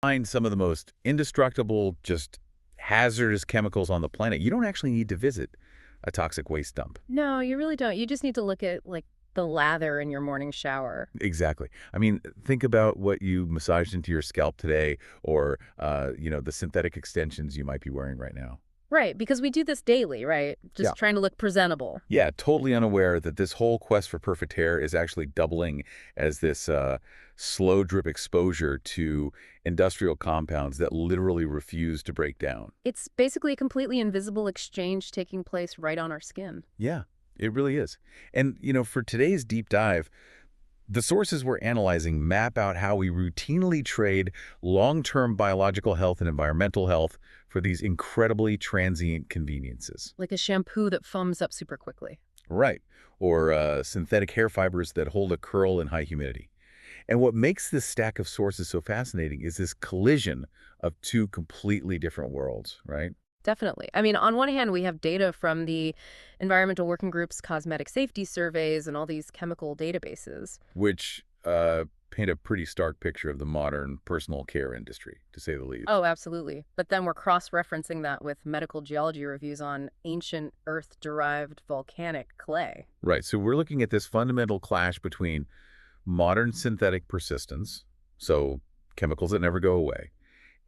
Find some of the most indestructible, just hazardous chemicals on the planet. You don't actually need to visit a toxic waste dump. No, you really don't. You just need to look at, like, the lather in your morning shower. Exactly. I mean, think about what you massaged into your scalp today or, the synthetic extensions you might be wearing right now. Right, because we do this daily, right? Yeah. Just trying to look presentable. Yeah, totally unaware that this whole quest for perfect hair is actually doubling as this slow drip exposure to industrial compounds that literally refuse to break down. It's basically a completely invisible exchange taking place right on our skin. Yeah, it really is. And, for today's deep dive, the sources we're analyzing map out how we routinely trade long-term biological health and environmental health for these incredibly transient conveniences. Like a shampoo that foams up super quickly. Right. Or synthetic hair fibers that hold a curl in high humidity. And what makes this stack of sources so fascinating is this collision of two completely different worlds, right? Definitely. I mean, on one hand, we have data from the Environmental Working Group's cosmetic safety surveys and all these chemical databases. Which paint a pretty stark picture of the modern personal care industry, to say the least. Oh, absolutely. But then we're cross-referencing that with medical geology reviews on ancient Earth-derived volcanic clay. Right. So we're looking at this fundamental clash between modern synthetic persistence, so chemicals that never go away,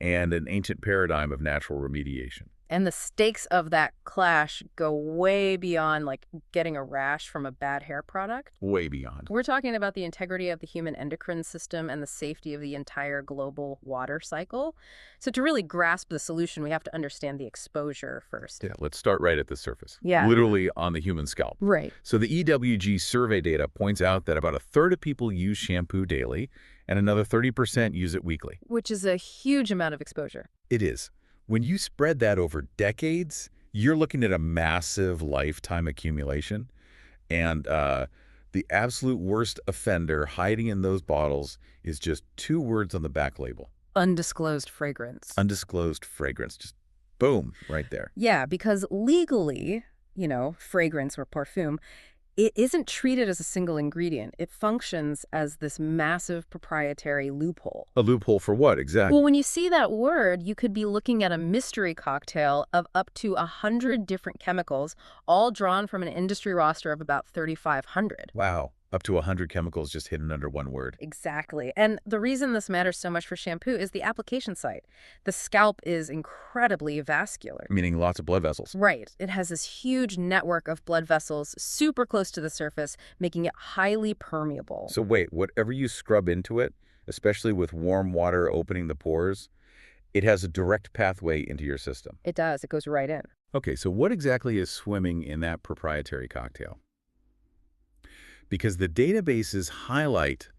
and an ancient paradigm of natural remediation. And the stakes of that clash go way beyond, like, getting a rash from a bad hair product. Way beyond. We're talking about the integrity of the human endocrine system and the safety of the entire global water cycle. So to really grasp the solution, we have to understand the exposure first. Yeah, let's start right at the surface. Yeah. Literally on the human scalp. Right. So the EWG survey data points out that about a third of people use shampoo daily, and another 30% use it weekly. Which is a huge amount of exposure. It is. When you spread that over decades, you're looking at a massive lifetime accumulation. And the absolute worst offender hiding in those bottles is just two words on the back label. Undisclosed fragrance. Undisclosed fragrance. Just boom, right there. Yeah, because legally, fragrance or parfum, it isn't treated as a single ingredient. It functions as this massive proprietary loophole. A loophole for what, exactly? Well, when you see that word, you could be looking at a mystery cocktail of up to 100 different chemicals, all drawn from an industry roster of about 3,500. Wow. Up to 100 chemicals just hidden under one word. Exactly. And the reason this matters so much for shampoo is the application site. The scalp is incredibly vascular. Meaning lots of blood vessels. Right. It has this huge network of blood vessels super close to the surface, making it highly permeable. So wait, whatever you scrub into it, especially with warm water opening the pores, it has a direct pathway into your system. It does. It goes right in. Okay, so what exactly is swimming in that proprietary cocktail? Because the databases highlight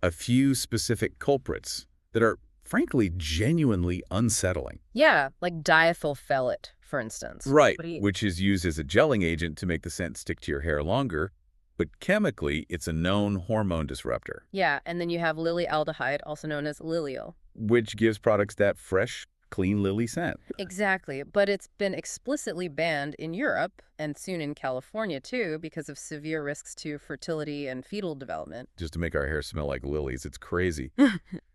a few specific culprits that are, frankly, genuinely unsettling. Yeah, like diethyl phthalate, for instance. Right, which is used as a gelling agent to make the scent stick to your hair longer, but chemically, it's a known hormone disruptor. Yeah, and then you have lily aldehyde, also known as lilial. Which gives products that fresh, clean lily scent. Exactly, but it's been explicitly banned in Europe and soon in California too because of severe risks to fertility and fetal development. Just to make our hair smell like lilies. It's crazy.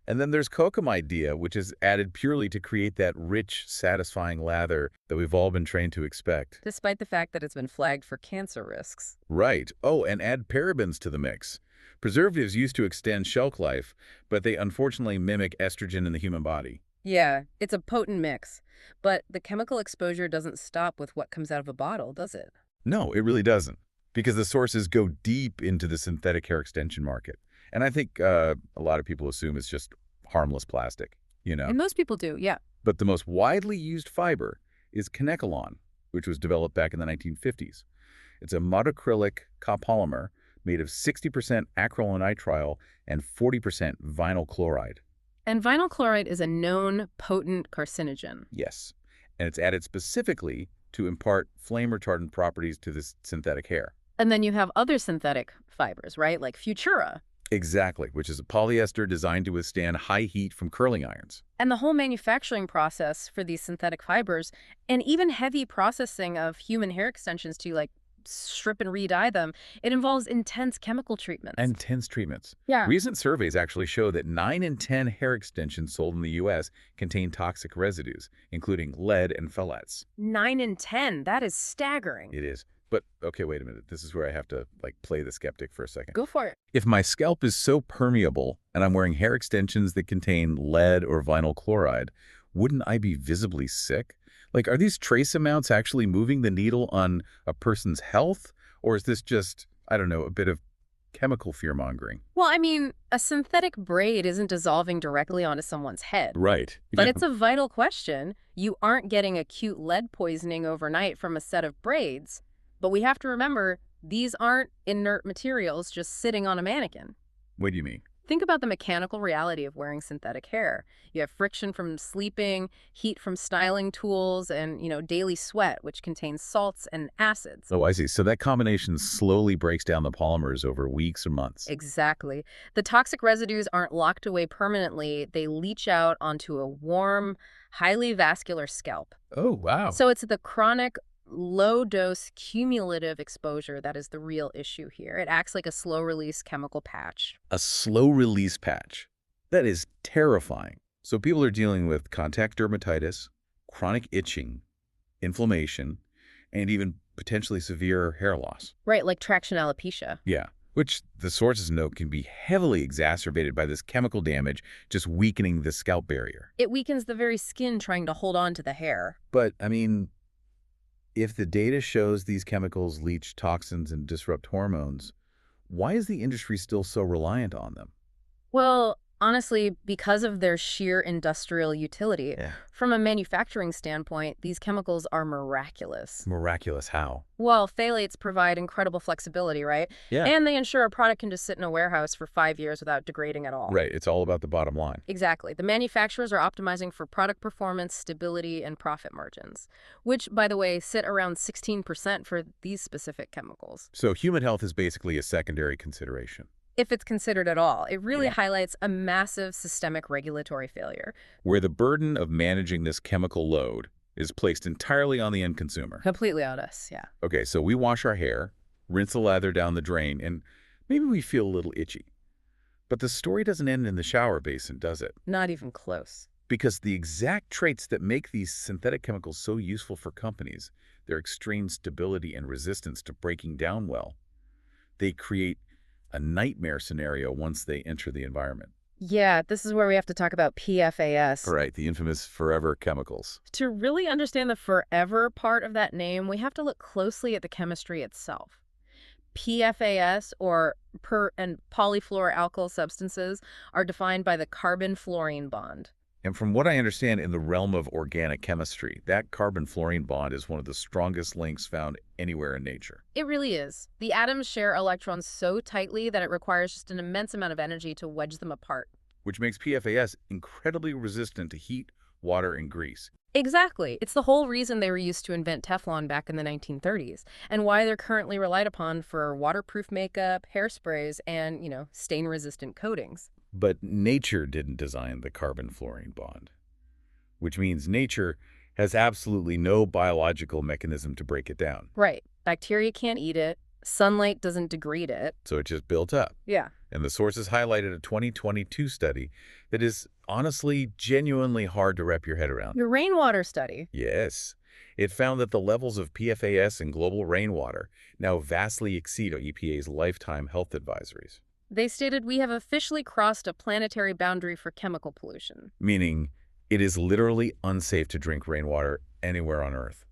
And then there's kokomedia, which is added purely to create that rich, satisfying lather that we've all been trained to expect. Despite the fact that it's been flagged for cancer risks. Right. Oh, and add parabens to the mix. Preservatives used to extend shelf life, but they unfortunately mimic estrogen in the human body. Yeah, it's a potent mix. But the chemical exposure doesn't stop with what comes out of a bottle, does it? No, it really doesn't. Because the sources go deep into the synthetic hair extension market. And I think a lot of people assume it's just harmless plastic, And most people do, yeah. But the most widely used fiber is Kanekalon, which was developed back in the 1950s. It's a monocrylic copolymer made of 60% acrylonitrile and 40% vinyl chloride. And vinyl chloride is a known potent carcinogen. Yes, and it's added specifically to impart flame retardant properties to this synthetic hair. And then you have other synthetic fibers, right? Like Futura. Exactly, which is a polyester designed to withstand high heat from curling irons. And the whole manufacturing process for these synthetic fibers and even heavy processing of human hair extensions to, like, strip and re-dye them, it involves intense chemical treatments. Intense treatments. Yeah. Recent surveys actually show that 9 in 10 hair extensions sold in the U.S. contain toxic residues, including lead and phthalates. 9 in 10. That is staggering. It is. But, okay, wait a minute. This is where I have to, play the skeptic for a second. Go for it. If my scalp is so permeable and I'm wearing hair extensions that contain lead or vinyl chloride, wouldn't I be visibly sick? Are these trace amounts actually moving the needle on a person's health? Or is this just, I don't know, a bit of chemical fear-mongering? Well, I mean, a synthetic braid isn't dissolving directly onto someone's head. Right. But it's a vital question. You aren't getting acute lead poisoning overnight from a set of braids. But we have to remember, these aren't inert materials just sitting on a mannequin. What do you mean? Think about the mechanical reality of wearing synthetic hair. You have friction from sleeping, heat from styling tools, and, daily sweat, which contains salts and acids. Oh, I see. So that combination slowly breaks down the polymers over weeks or months. Exactly. The toxic residues aren't locked away permanently. They leach out onto a warm, highly vascular scalp. Oh, wow. So it's the chronic, low-dose cumulative exposure that is the real issue here. It acts like a slow-release chemical patch. A slow-release patch. That is terrifying. So people are dealing with contact dermatitis, chronic itching, inflammation, and even potentially severe hair loss. Right, like traction alopecia. Yeah, which the sources note can be heavily exacerbated by this chemical damage, just weakening the scalp barrier. It weakens the very skin trying to hold on to the hair. But, I mean, if the data shows these chemicals leach toxins and disrupt hormones, why is the industry still so reliant on them? Well, honestly, because of their sheer industrial utility. Yeah. From a manufacturing standpoint, these chemicals are miraculous. Miraculous how? Well, phthalates provide incredible flexibility, right? Yeah. And they ensure a product can just sit in a warehouse for 5 years without degrading at all. Right, it's all about the bottom line. Exactly. The manufacturers are optimizing for product performance, stability, and profit margins, which, by the way, sit around 16% for these specific chemicals. So human health is basically a secondary consideration. If it's considered at all, it really Yeah. highlights a massive systemic regulatory failure. Where the burden of managing this chemical load is placed entirely on the end consumer. Completely on us, yeah. Okay, so we wash our hair, rinse the lather down the drain, and maybe we feel a little itchy. But the story doesn't end in the shower basin, does it? Not even close. Because the exact traits that make these synthetic chemicals so useful for companies, their extreme stability and resistance to breaking down well, they create a nightmare scenario once they enter the environment. Yeah, this is where we have to talk about PFAS. All right, the infamous forever chemicals. To really understand the forever part of that name, we have to look closely at the chemistry itself. PFAS, or per and polyfluoroalkyl substances, are defined by the carbon-fluorine bond. And from what I understand in the realm of organic chemistry, that carbon-fluorine bond is one of the strongest links found anywhere in nature. It really is. The atoms share electrons so tightly that it requires just an immense amount of energy to wedge them apart. Which makes PFAS incredibly resistant to heat, water, and grease. Exactly. It's the whole reason they were used to invent Teflon back in the 1930s, and why they're currently relied upon for waterproof makeup, hairsprays, and, stain-resistant coatings. But nature didn't design the carbon-fluorine bond, which means nature has absolutely no biological mechanism to break it down. Right. Bacteria can't eat it. Sunlight doesn't degrade it. So it just built up. Yeah. And the sources highlighted a 2022 study that is honestly genuinely hard to wrap your head around. The rainwater study. Yes. It found that the levels of PFAS in global rainwater now vastly exceed EPA's lifetime health advisories. They stated we have officially crossed a planetary boundary for chemical pollution. Meaning, it is literally unsafe to drink rainwater anywhere on Earth.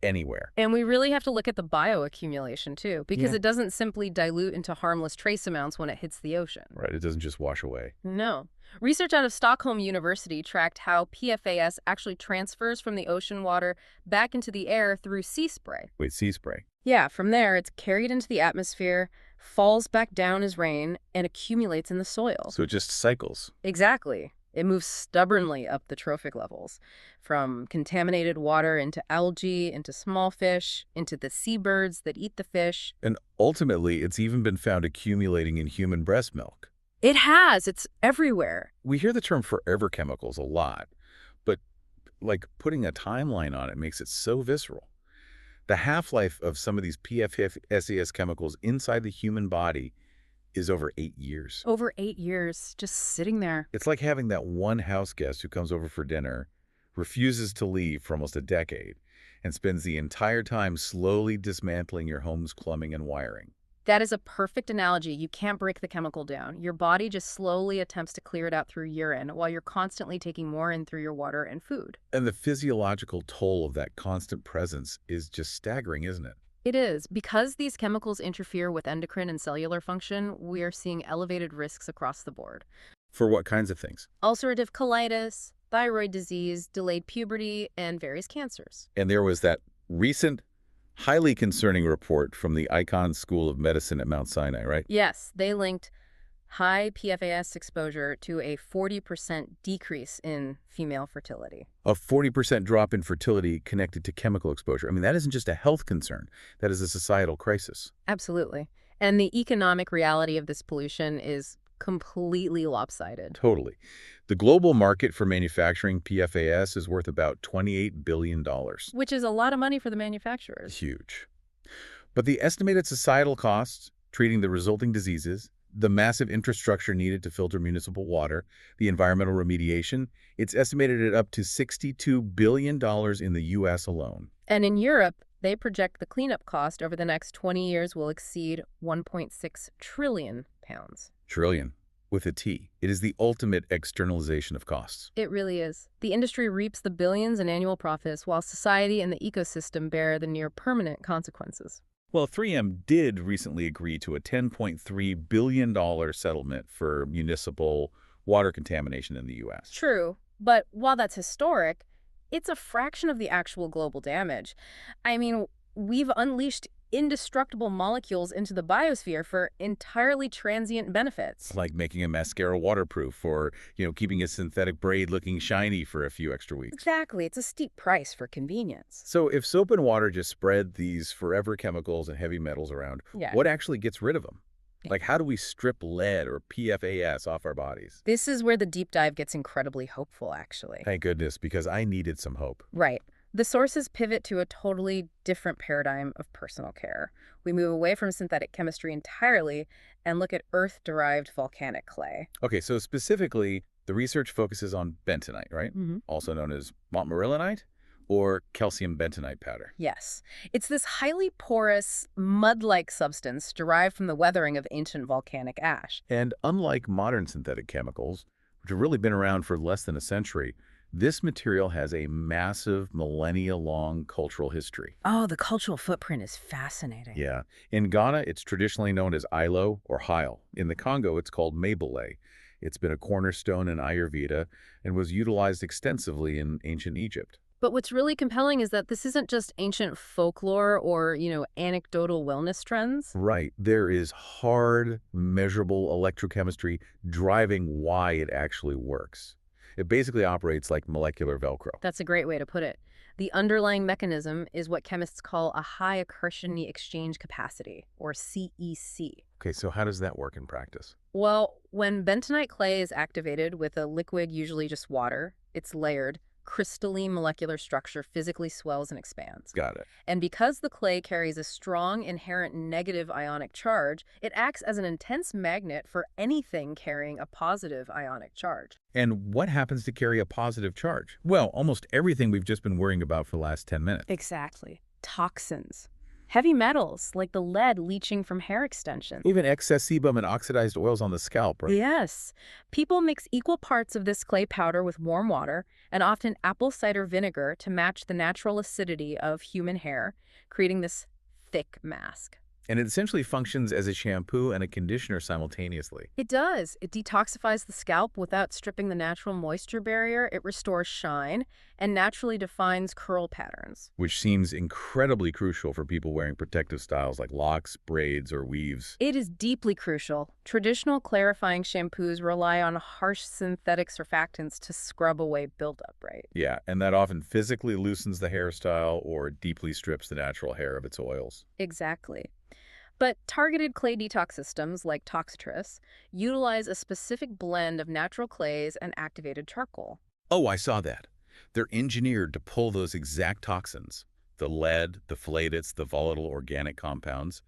Anywhere. And we really have to look at the bioaccumulation, too, because Yeah. it doesn't simply dilute into harmless trace amounts when it hits the ocean. Right, it doesn't just wash away. No. Research out of Stockholm University tracked how PFAS actually transfers from the ocean water back into the air through sea spray. Wait, sea spray. Yeah, from there, it's carried into the atmosphere, falls back down as rain, and accumulates in the soil. So it just cycles. Exactly. It moves stubbornly up the trophic levels, from contaminated water into algae, into small fish, into the seabirds that eat the fish. And ultimately, it's even been found accumulating in human breast milk. It has. It's everywhere. We hear the term forever chemicals a lot, but putting a timeline on it makes it so visceral. The half-life of some of these PFAS chemicals inside the human body is over 8 years. Over 8 years, just sitting there. It's like having that one house guest who comes over for dinner, refuses to leave for almost a decade, and spends the entire time slowly dismantling your home's plumbing and wiring. That is a perfect analogy. You can't break the chemical down. Your body just slowly attempts to clear it out through urine while you're constantly taking more in through your water and food. And the physiological toll of that constant presence is just staggering, isn't it? It is. Because these chemicals interfere with endocrine and cellular function, we are seeing elevated risks across the board. For what kinds of things? Ulcerative colitis, thyroid disease, delayed puberty, and various cancers. And there was that recent, highly concerning report from the Icahn School of Medicine at Mount Sinai, right? Yes, they linked high PFAS exposure to a 40% decrease in female fertility. A 40% drop in fertility connected to chemical exposure. I mean, that isn't just a health concern. That is a societal crisis. Absolutely. And the economic reality of this pollution is completely lopsided. Totally. The global market for manufacturing PFAS is worth about $28 billion. Which is a lot of money for the manufacturers. Huge. But the estimated societal costs, treating the resulting diseases, the massive infrastructure needed to filter municipal water, the environmental remediation, it's estimated at up to $62 billion in the U.S. alone. And in Europe, they project the cleanup cost over the next 20 years will exceed 1.6 trillion pounds. Trillion, with a T. It is the ultimate externalization of costs. It really is. The industry reaps the billions in annual profits, while society and the ecosystem bear the near-permanent consequences. Well, 3M did recently agree to a $10.3 billion settlement for municipal water contamination in the U.S. True, but while that's historic, it's a fraction of the actual global damage. I mean, we've unleashed indestructible molecules into the biosphere for entirely transient benefits. Like making a mascara waterproof or, keeping a synthetic braid looking shiny for a few extra weeks. Exactly. It's a steep price for convenience. So if soap and water just spread these forever chemicals and heavy metals around, Yeah. what actually gets rid of them? Like, how do we strip lead or PFAS off our bodies? This is where the deep dive gets incredibly hopeful, actually. Thank goodness, because I needed some hope. Right. The sources pivot to a totally different paradigm of personal care. We move away from synthetic chemistry entirely and look at Earth-derived volcanic clay. Okay, so specifically, the research focuses on bentonite, right? Also known as montmorillonite or calcium bentonite powder. Yes. It's this highly porous, mud-like substance derived from the weathering of ancient volcanic ash. And unlike modern synthetic chemicals, which have really been around for less than a century, this material has a massive, millennia-long cultural history. Oh, the cultural footprint is fascinating. Yeah. In Ghana, it's traditionally known as ilo or hyle. In the Congo, it's called mabele. It's been a cornerstone in Ayurveda and was utilized extensively in ancient Egypt. But what's really compelling is that this isn't just ancient folklore or, anecdotal wellness trends. Right. There is hard, measurable electrochemistry driving why it actually works. It basically operates like molecular Velcro. That's a great way to put it. The underlying mechanism is what chemists call a high accretion exchange capacity, or CEC. Okay, so how does that work in practice? Well, when bentonite clay is activated with a liquid, usually just water, it's layered, crystalline molecular structure physically swells and expands. Got it. And because the clay carries a strong inherent negative ionic charge, it acts as an intense magnet for anything carrying a positive ionic charge. And what happens to carry a positive charge? Well, almost everything we've just been worrying about for the last 10 minutes. Exactly. Toxins. Heavy metals, like the lead leaching from hair extensions. Even excess sebum and oxidized oils on the scalp, right? Yes. People mix equal parts of this clay powder with warm water and often apple cider vinegar to match the natural acidity of human hair, creating this thick mask. And it essentially functions as a shampoo and a conditioner simultaneously. It does. It detoxifies the scalp without stripping the natural moisture barrier. It restores shine and naturally defines curl patterns. Which seems incredibly crucial for people wearing protective styles like locks, braids, or weaves. It is deeply crucial. Traditional clarifying shampoos rely on harsh synthetic surfactants to scrub away buildup, right? Yeah, and that often physically loosens the hairstyle or deeply strips the natural hair of its oils. Exactly. But targeted clay detox systems like Toxitris utilize a specific blend of natural clays and activated charcoal. Oh, I saw that. They're engineered to pull those exact toxins. the lead, the phthalates, the volatile organic compounds,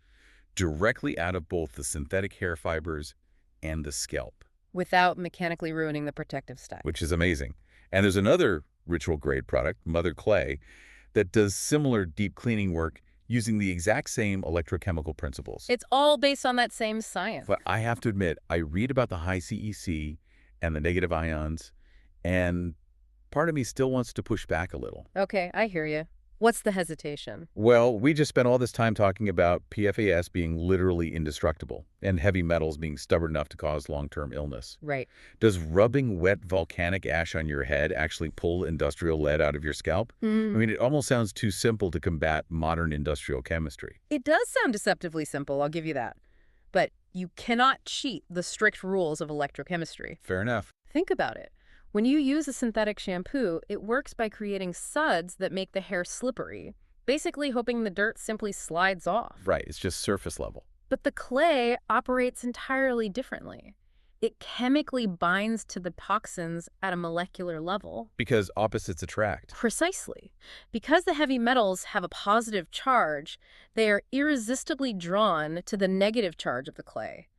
directly out of both the synthetic hair fibers and the scalp, Without mechanically ruining the protective stack. which is amazing. And there's another ritual-grade product, Mother Clay, that does similar deep cleaning work using the exact same electrochemical principles. It's all based on that same science. But I have to admit, I read about the high CEC and the negative ions, and part of me still wants to push back a little. Okay, I hear you. What's the hesitation? Well, we just spent all this time talking about PFAS being literally indestructible and heavy metals being stubborn enough to cause long-term illness. Right. Does rubbing wet volcanic ash on your head actually pull industrial lead out of your scalp? I mean, it almost sounds too simple to combat modern industrial chemistry. It does sound deceptively simple, I'll give you that. But you cannot cheat the strict rules of electrochemistry. Fair enough. Think about it. When you use a synthetic shampoo, it works by creating suds that make the hair slippery, basically hoping the dirt simply slides off. Right, it's just surface level. But the clay operates entirely differently. It chemically binds to the toxins at a molecular level. Because opposites attract. Precisely. Because the heavy metals have a positive charge, they are irresistibly drawn to the negative charge of the clay.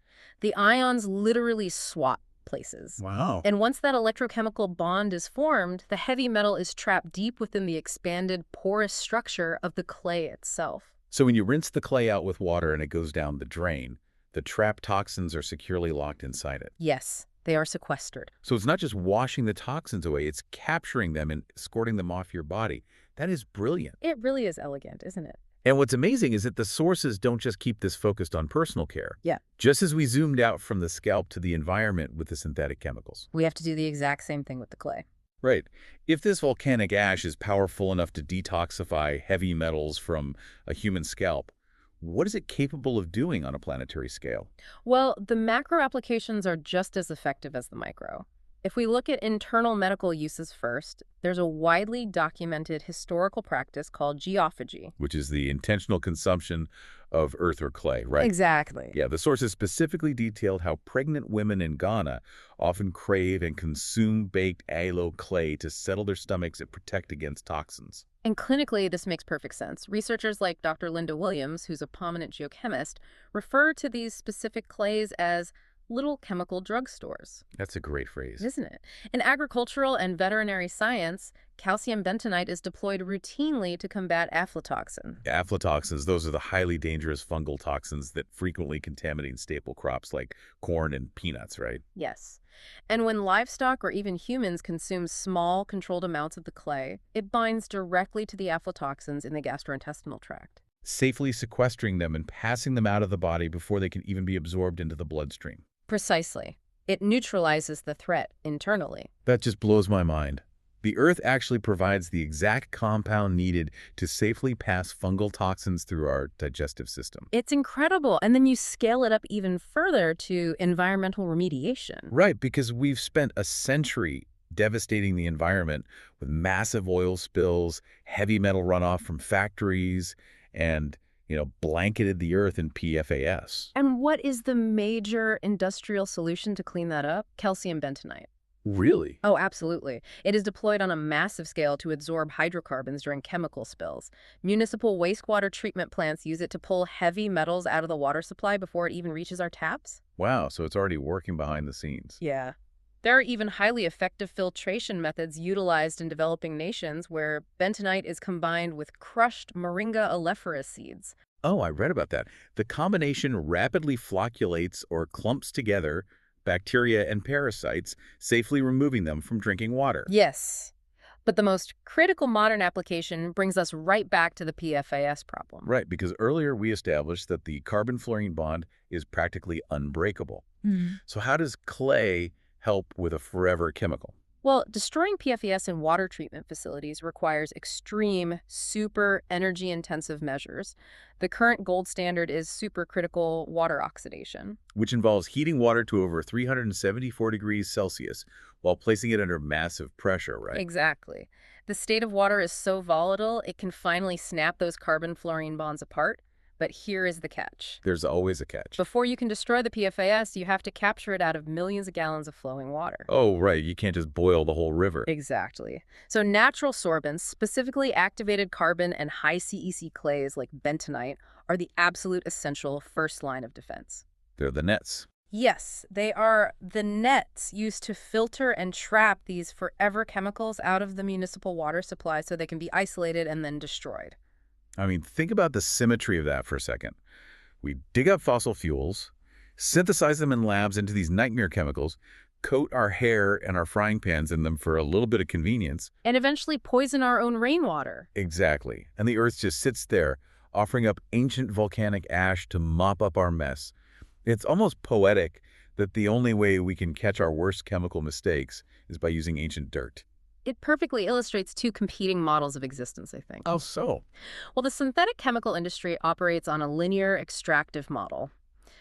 The ions literally swap places. Wow. And once that electrochemical bond is formed, the heavy metal is trapped deep within the expanded, porous structure of the clay itself. So when you rinse the clay out with water and it goes down the drain, the trapped toxins are securely locked inside it. Yes, they are sequestered. So it's not just washing the toxins away, it's capturing them and escorting them off your body. That is brilliant. It really is elegant, isn't it? And what's amazing is that the sources don't just keep this focused on personal care. Yeah. Just as we zoomed out from the scalp to the environment with the synthetic chemicals. We have to do the exact same thing with the clay. Right. If this volcanic ash is powerful enough to detoxify heavy metals from a human scalp, what is it capable of doing on a planetary scale? Well, the macro applications are just as effective as the micro. If we look at internal medical uses first, there's a widely documented historical practice called geophagy. Which is the intentional consumption of earth or clay, right? Exactly. Yeah, the sources specifically detailed how pregnant women in Ghana often crave and consume baked aloe clay to settle their stomachs and protect against toxins. And clinically, this makes perfect sense. Researchers like Dr. Linda Williams, who's a prominent geochemist, refer to these specific clays as little chemical drugstores. That's a great phrase. Isn't it? In agricultural and veterinary science, calcium bentonite is deployed routinely to combat aflatoxin. Aflatoxins, those are the highly dangerous fungal toxins that frequently contaminate staple crops like corn and peanuts, right? Yes. And when livestock or even humans consume small, controlled amounts of the clay, it binds directly to the aflatoxins in the gastrointestinal tract. Safely sequestering them and passing them out of the body before they can even be absorbed into the bloodstream. Precisely. It neutralizes the threat internally. That just blows my mind. The Earth actually provides the exact compound needed to safely pass fungal toxins through our digestive system. It's incredible. And then you scale it up even further to environmental remediation. Right, because we've spent a century devastating the environment with massive oil spills, heavy metal runoff from factories, and blanketed the earth in PFAS. And what is the major industrial solution to clean that up? Calcium bentonite. Really? Oh, absolutely. It is deployed on a massive scale to absorb hydrocarbons during chemical spills. Municipal wastewater treatment plants use it to pull heavy metals out of the water supply before it even reaches our taps. Wow, so it's already working behind the scenes. Yeah. There are even highly effective filtration methods utilized in developing nations where bentonite is combined with crushed Moringa oleifera seeds. Oh, I read about that. The combination rapidly flocculates or clumps together bacteria and parasites, safely removing them from drinking water. Yes. But the most critical modern application brings us right back to the PFAS problem. Right, because earlier we established that the carbon-fluorine bond is practically unbreakable. So how does clay help with a forever chemical? Well, destroying PFAS in water treatment facilities requires extreme, super energy-intensive measures. The current gold standard is supercritical water oxidation. Which involves heating water to over 374 degrees Celsius while placing it under massive pressure, right? Exactly. The state of water is so volatile, it can finally snap those carbon-fluorine bonds apart, But here is the catch. There's always a catch. Before you can destroy the PFAS, you have to capture it out of millions of gallons of flowing water. Oh, right. You can't just boil the whole river. Exactly. So natural sorbents, specifically activated carbon and high CEC clays like bentonite, are the absolute essential first line of defense. They're the nets. Yes, they are the nets used to filter and trap these forever chemicals out of the municipal water supply so they can be isolated and then destroyed. I mean, think about the symmetry of that for a second. We dig up fossil fuels, synthesize them in labs into these nightmare chemicals, coat our hair and our frying pans in them for a little bit of convenience. And eventually poison our own rainwater. Exactly. And the Earth just sits there, offering up ancient volcanic ash to mop up our mess. It's almost poetic that the only way we can catch our worst chemical mistakes is by using ancient dirt. It perfectly illustrates two competing models of existence, I think. How so? Well, the synthetic chemical industry operates on a linear extractive model.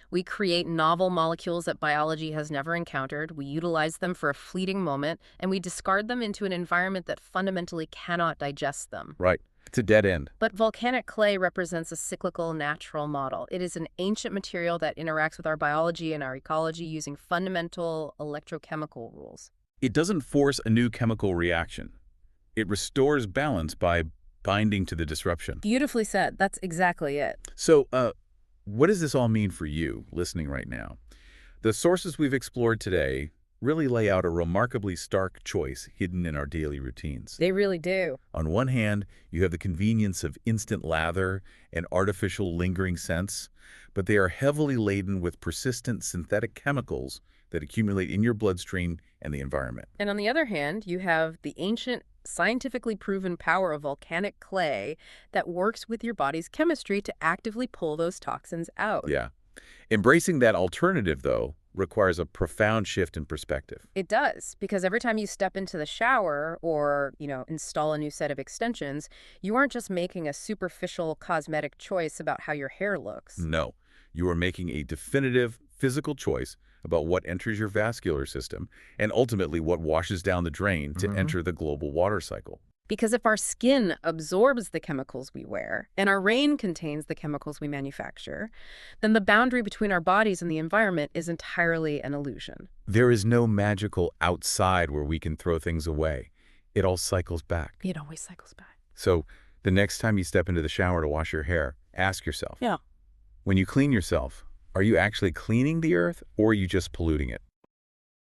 We create novel molecules that biology has never encountered, we utilize them for a fleeting moment, and we discard them into an environment that fundamentally cannot digest them. Right. It's a dead end. But volcanic clay represents a cyclical, natural model. It is an ancient material that interacts with our biology and our ecology using fundamental electrochemical rules. It doesn't force a new chemical reaction. It restores balance by binding to the disruption. Beautifully said. That's exactly it. So, what does this all mean for you listening right now? The sources we've explored today really lay out a remarkably stark choice hidden in our daily routines. They really do. On one hand, you have the convenience of instant lather and artificial lingering scents, but they are heavily laden with persistent synthetic chemicals that accumulate in your bloodstream and the environment. And on the other hand, you have the ancient, scientifically proven power of volcanic clay that works with your body's chemistry to actively pull those toxins out. Yeah. Embracing that alternative, though, requires a profound shift in perspective. It does, because every time you step into the shower or, install a new set of extensions, you aren't just making a superficial cosmetic choice about how your hair looks. No, you are making a definitive physical choice about what enters your vascular system and ultimately what washes down the drain to enter the global water cycle. Because if our skin absorbs the chemicals we wear and our rain contains the chemicals we manufacture, then the boundary between our bodies and the environment is entirely an illusion. There is no magical outside where we can throw things away. It all cycles back. It always cycles back. So the next time you step into the shower to wash your hair, ask yourself, Yeah. when you clean yourself, are you actually cleaning the earth or are you just polluting it?